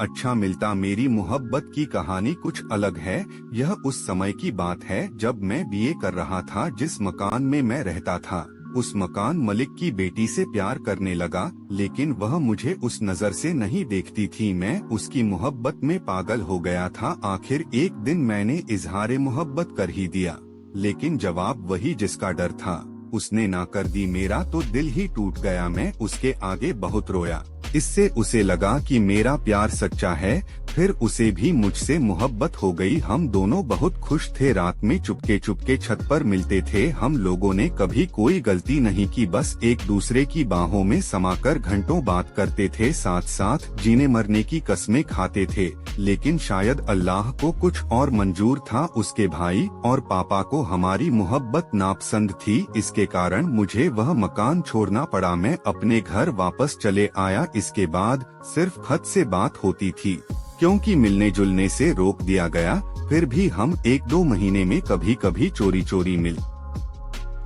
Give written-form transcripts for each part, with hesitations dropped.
अच्छा मिलता। मेरी मोहब्बत की कहानी कुछ अलग है। यह उस समय की बात है जब मैं बीए कर रहा था। जिस मकान में मैं रहता था उस मकान मलिक की बेटी से प्यार करने लगा, लेकिन वह मुझे उस नज़र से नहीं देखती थी। मैं उसकी मोहब्बत में पागल हो गया था। आखिर एक दिन मैंने इजहार मोहब्बत कर ही दिया, लेकिन जवाब वही जिसका डर था, उसने ना कर दी। मेरा तो दिल ही टूट गया। मैं उसके आगे बहुत रोया। इससे उसे लगा कि मेरा प्यार सच्चा है। फिर उसे भी मुझसे मोहब्बत हो गई। हम दोनों बहुत खुश थे। रात में चुपके चुपके छत पर मिलते थे। हम लोगों ने कभी कोई गलती नहीं की, बस एक दूसरे की बाहों में समाकर घंटों बात करते थे। साथ साथ जीने मरने की कस्में खाते थे। लेकिन शायद अल्लाह को कुछ और मंजूर था। उसके भाई और पापा को हमारी मोहब्बत नापसंद थी। इसके कारण मुझे वह मकान छोड़ना पड़ा। मैं अपने घर वापस चले आया। इसके बाद सिर्फ खत से बात होती थी, क्योंकि मिलने जुलने से रोक दिया गया। फिर भी हम 1-2 महीने में कभी कभी चोरी चोरी मिल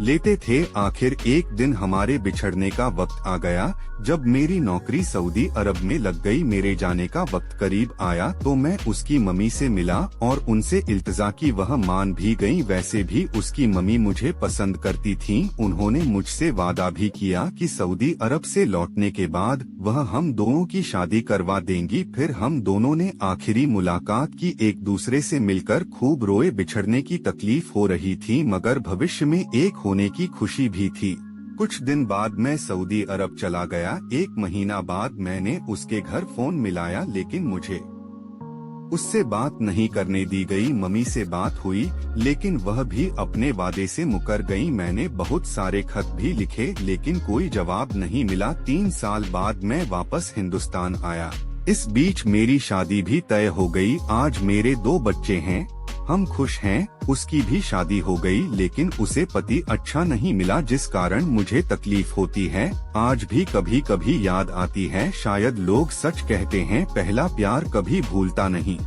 लेते थे। आखिर एक दिन हमारे बिछड़ने का वक्त आ गया। जब मेरी नौकरी सऊदी अरब में लग गई, मेरे जाने का वक्त करीब आया तो मैं उसकी मम्मी से मिला और उनसे इल्तिजा की। वह मान भी गई। वैसे भी उसकी मम्मी मुझे पसंद करती थीं। उन्होंने मुझसे वादा भी किया कि सऊदी अरब से लौटने के बाद वह हम दोनों की शादी करवा देंगी। फिर हम दोनों ने आखिरी मुलाकात की। एक दूसरे से मिलकर खूब रोए। बिछड़ने की तकलीफ हो रही थी, मगर भविष्य में एक होने की खुशी भी थी। कुछ दिन बाद मैं सऊदी अरब चला गया। 1 महीना बाद मैंने उसके घर फोन मिलाया, लेकिन मुझे उससे बात नहीं करने दी गई। मम्मी से बात हुई, लेकिन वह भी अपने वादे से मुकर गई। मैंने बहुत सारे खत भी लिखे, लेकिन कोई जवाब नहीं मिला। 3 साल बाद मैं वापस हिंदुस्तान आया। इस बीच मेरी शादी भी तय हो गई। आज मेरे 2 बच्चे हैं। हम खुश हैं। उसकी भी शादी हो गई, लेकिन उसे पति अच्छा नहीं मिला, जिस कारण मुझे तकलीफ होती है। आज भी कभी कभी याद आती है। शायद लोग सच कहते हैं, पहला प्यार कभी भूलता नहीं।